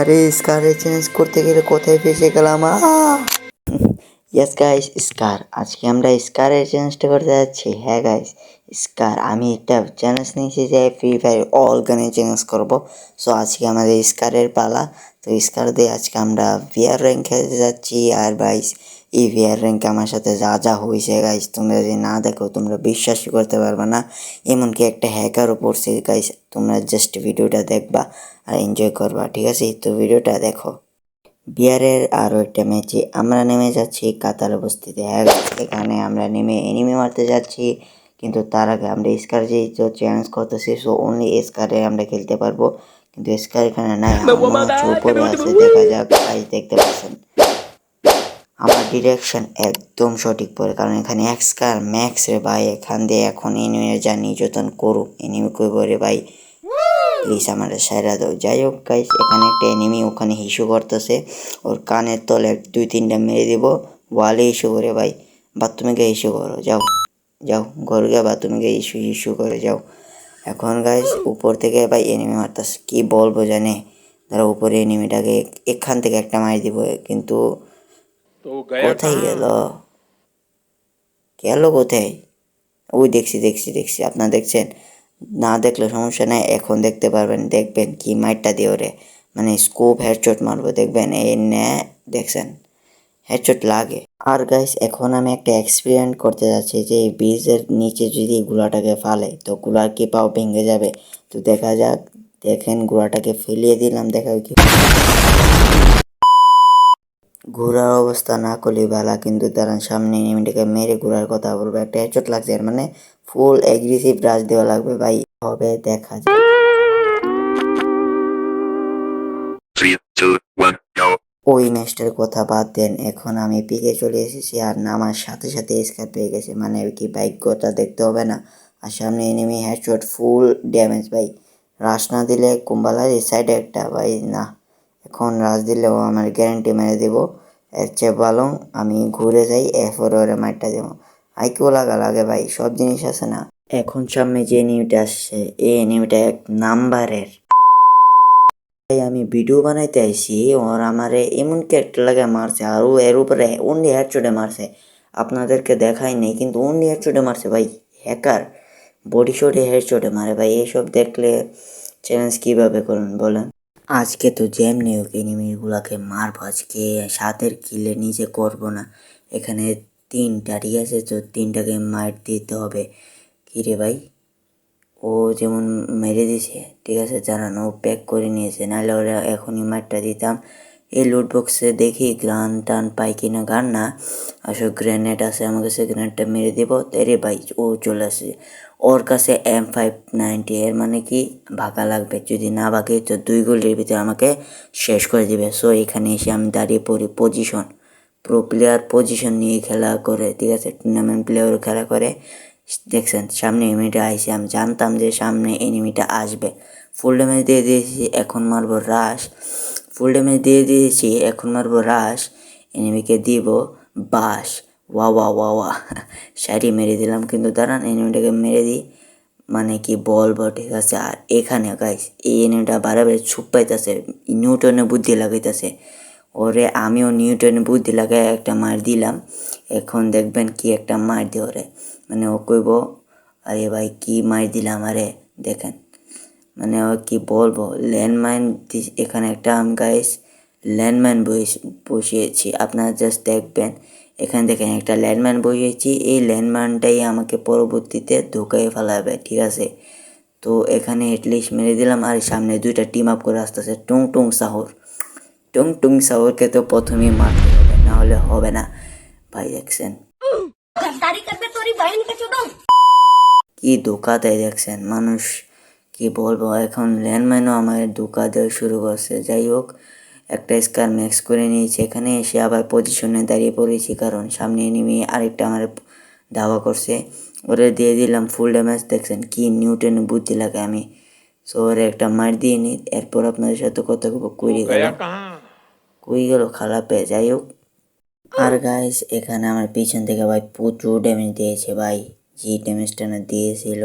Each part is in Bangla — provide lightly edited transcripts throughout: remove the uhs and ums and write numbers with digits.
আরে স্কারে চেঞ্জ করতে গেলে কোথায় ফেসে গেলাম? ইয়েস গাইস, স্কার। আজকে আমরা স্কারের চ্যালেঞ্জটা করতে যাচ্ছি। হ্যাঁ গাইস, স্কার। আমি একটা চ্যালেঞ্জ নিয়েছি যে ফ্রি ফায়ার অল গানে চ্যালেঞ্জ করবো। সো আজকে আমাদের স্কারের পালা। তো স্কার দিয়ে আজকে আমরা ভিআর র্যাঙ্ক খেলতে যাচ্ছি। আর গাইস, এই ভিআর র্যাঙ্কে আমার সাথে যা যা হয়েছে গাইস, তোমরা যদি না দেখো তোমরা বিশ্বাসই করতে পারবে না। এমনকি একটা হ্যাকারও পড়ছে গাইস। তোমরা জাস্ট ভিডিওটা দেখবা আর এনজয় করবা, ঠিক আছে? তো ভিডিওটা দেখো। বিয়ারের আরও একটা ম্যাচে আমরা নেমে যাচ্ছি কাতার বস্তিতে। হ্যাঁ, এখানে আমরা নেমে এনিমি মারতে যাচ্ছি, কিন্তু তার আগে আমরা স্কার যেই তো চ্যালেঞ্জ করতেছি, সো অনলি স্কারে আমরা খেলতে পারবো। কিন্তু স্কার এখানে নাই, মনে হচ্ছে উপরে আছে। দেখা যাক। গাইস দেখতে পাচ্ছেন আমার ডিরেকশন একদম সঠিক পড়ে, কারণ এখানে এক্সকার ম্যাক্স রে ভাই। এখান দিয়ে এখন এনিমির যা নির্যাতন করুক, এনিমি কইব রে ভাই প্লিজ আমার সাইরা দাও। যাই হোক গাইস, এখানে একটা এনিমি ওখানে হিসু করতেছে, ওর কানের তলে 2-3টা মেরে দিব। ওয়ালে ইস্যু করে ভাই, বাথরুমে গিয়ে ইস্যু করো, যাও যাও ঘর গিয়ে বাথরুমে গিয়ে ইস্যু করে যাও। এখন গাইস উপর থেকে ভাই এনিমি মারতেছে, কি বলবো জানে। তারা উপরে এনিমিটাকে এখান থেকে একটা মারি দিব, কিন্তু কোথায় গেল গেল কোথায়? ওই দেখছি দেখছি দেখছি, আপনারা দেখছেন? না দেখলে সমস্যা নাই, এখন দেখতে পারবেন। দেখবেন কি মাইটটা দিয়ে ওরে, মানে স্কোপ হেডশট মারবো, দেখবেন। এই নে, দেখছেন হেডশট লাগে। আর গাইস, এখন আমি একটা এক্সপেরিমেন্ট করতে যাচ্ছি যে এই ব্রিজের নিচে যদি গুলাটাকে ফালে তো গুলার কি পাও ভেঙে যাবে। তো দেখা যাক। দেখেন গুলাটাকে ফেলিয়ে দিলাম, দেখা কি ঘোরার অবস্থা না করলেই ভালো, কিন্তু তারা সামনে এনিমিটাকে মেরে ঘোরার কথা বলবো। একটা হেডশট লাগছে, এর মানে ফুল এগ্রেসিভ রাশ দেওয়া লাগবে ভাই। হবে দেখা যায়। 3, 2, 1, go. ওই ম্যাচটার কথা বাদ দেন, এখন আমি পিকে চলে এসেছি আর নামার সাথে সাথে স্কার পেয়ে গেছে, মানে কি ভাগ্যটা দেখতে হবে না। আর সামনে এনিমি হেডশট ফুল ড্যামেজ ভাই। রাশ না দিলে কুম্বালার এই সাইডে একটা ভাই না, এখন রাশ দিলেও আমার গ্যারান্টি মেরে দেবো। এর চেয়ে ভালো আমি ঘুরে যাই, এরপর ওরে মারটা দেবো। আইকিও লাগা লাগে ভাই, সব জিনিস আছে না। এখন সামনে যে এনিমিটা আসছে, এই এনিমিটা এক নাম্বারের ভাই। আমি ভিডিও বানাইতে আইছি, ওর আমারে এমন ক্যারেক্টার লাগে মারছে, আর ও এর উপরে অনলি হেডশটে মারছে। আপনাদেরকে দেখাই নেই, কিন্তু অনলি হেডশটে মারছে ভাই। হ্যাকার বডি শটে হেডশটে মারে ভাই। এইসব দেখলে চ্যালেঞ্জ কিভাবে করবেন বলেন? আজকে তো যেমনি হোক এনিমিগুলাকে মারবো আজকে। সাতের কিলে নিজে করবো না। এখানে 3টা, ঠিক আছে? তো 3টাকে মার দিতে হবে। কিরে ভাই, ও যেমন মেরে দিছে, ঠিক আছে, জানান ও প্যাক করে নিয়েছে, নাহলে ওরা এখনই মারটা দিতাম। এই লুট বক্সে দেখি গান টান পাই কিনা। গান না, আসলে গ্রেনেড আছে আমার কাছে, গ্রেনেডটা মেরে দিব। এরে ভাই ও চলে আসে, ওর কাছে M590, এর মানে কি ভাগা লাগবে। যদি না ভাগে তো 2 গোলের ভিতরে আমাকে শেষ করে দিবে। সো এখানে এসে আমি দাঁড়িয়ে পড়ি পজিশন, প্রো প্লেয়ার পজিশন নিয়ে খেলা করে, ঠিক আছে? টুর্নামেন্ট প্লেয়ারও খেলা করে। দেখছেন সামনে এনিমিটা আইসে, আমি জানতাম যে সামনে এনিমিটা আসবে। ফুল ড্যামেজ দিয়ে দিয়েছি, এখন মারবো রাশ। ফুল ড্যামেজ দিয়ে দিয়েছি, এখন মারবো রাশ। এনিমিকে দিব বাস। ওয়া ওয়া ওয়া ওয়া শাড়ি মেরে দিলাম, কিন্তু দাঁড়ান এনিমিটাকে মেরে দিই, মানে কি বলবো, ঠিক আছে? আর এখানে গাইস এই এনিমিটা বারে ছুপ পাইতেছে, নিউটনের বুদ্ধি লাগাইতেছে ওরে। আমিও নিউটনের বুদ্ধি লাগাই একটা মার দিলাম। এখন দেখবেন কি একটা মার দিয়ে ওরে, মানে ও কইব আরে ভাই কি মার দিলাম। আরে দেখেন, মানে ও কি বলবো, ল্যান্ডমাইন এখানে একটা আমি গাইস ল্যান্ডমাইন বসিয়েছি। আপনারা জাস্ট দেখবেন, এখানে দেখেন একটা ল্যান্ডমাইন বসিয়েছি। এই ল্যান্ডমাইনটাই আমাকে পরবর্তীতে ধোকায় ফেলাবে, ঠিক আছে? তো এখানে এটলিস্ট মেরে দিলাম। আর সামনে 2টা টিম আপ করে আসতেছে, টুং টুং সাহর। টুং টুং সাহরকে তো প্রথমেই মারতে হবে, না হলে হবে না ভাই। দেখছেন কি ধোকা দেয়, দেখছেন মানুষ, কি বলবো। এখন ল্যান্ডমাইনও আমাকে ধোকা দেওয়া শুরু করছে। যাই হোক, একটা স্কার ম্যাক্স করে নিয়েছি। এখানে এসে আবার পজিশনে দাঁড়িয়ে পড়েছি, কারণ সামনে এনিমি আরেকটা আমার ধাওয়া করছে। ওরে দিয়ে দিলাম ফুল ড্যামেজ। দেখছেন কি নিউটন বুদ্ধি লাগে আমি। সো ওরে একটা মার দিয়ে নি, এরপর আপনাদের সাথে কথা কই গেল খারাপে। যাই হোক, আর গাইস এখানে আমার পিছন থেকে ভাই প্রচুর ড্যামেজ দিয়েছে ভাই। যে ড্যামেজটা না দিয়েছিল,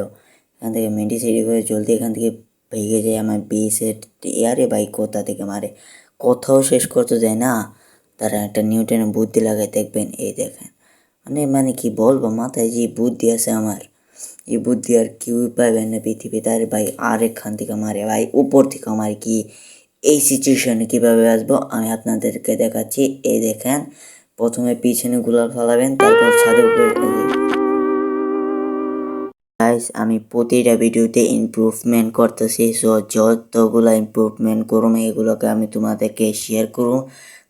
এখান থেকে মেডিসিটি করে জলদি এখান থেকে ভেঙে যায় আমার বেসের এয়ারে ভাই কোথা থেকে মারে, কথাও শেষ করতে যায় না, তারা একটা নিউটনের বুদ্ধি লাগায় দেখবেন, এই দেখেন মানে কি বলবো, মাথায় যে বুদ্ধি আছে আমার, এই বুদ্ধি আর কেউ পাইবেন না পৃথিবীতে। আর ভাই আরেকখান থেকে মারে ভাই, উপর থেকে মারে কি, এই সিচুয়েশনে কীভাবে আসবো আমি আপনাদেরকে দেখাচ্ছি। এই দেখেন, প্রথমে পিছনে গুলাল ফালাবেন, তারপর ছাদের উপরে। গাইস আমি প্রতিটা ভিডিওতে ইমপ্রুভমেন্ট করতেছি, সো যতগুলো ইমপ্রুভমেন্ট করুম এগুলোকে আমি তোমাদেরকে শেয়ার করুম।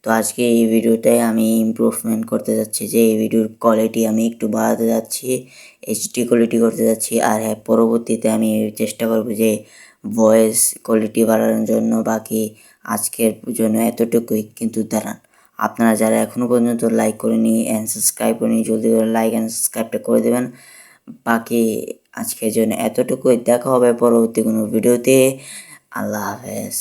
তো আজকে এই ভিডিওটায় আমি ইমপ্রুভমেন্ট করতে যাচ্ছি, যে এই ভিডিওর কোয়ালিটি আমি একটু বাড়াতে যাচ্ছি, এইচডি কোয়ালিটি করতে যাচ্ছি। আর হ্যাঁ, পরবর্তীতে আমি চেষ্টা করব যে ভয়েস কোয়ালিটি বাড়ানোর জন্য। বাকি আজকের জন্য এতটুকুই, কিন্তু দাঁড়ান, আপনারা যারা এখনও পর্যন্ত লাইক করেনি অ্যান্ড সাবস্ক্রাইব করেনি, জলদি করে লাইক অ্যান্ড সাবস্ক্রাইবটা করে দেবেন। বাকি আজকের জন্য এতটুকুই, দেখা হবে পরবর্তী কোনো ভিডিওতে। আল্লাহ হাফেজ।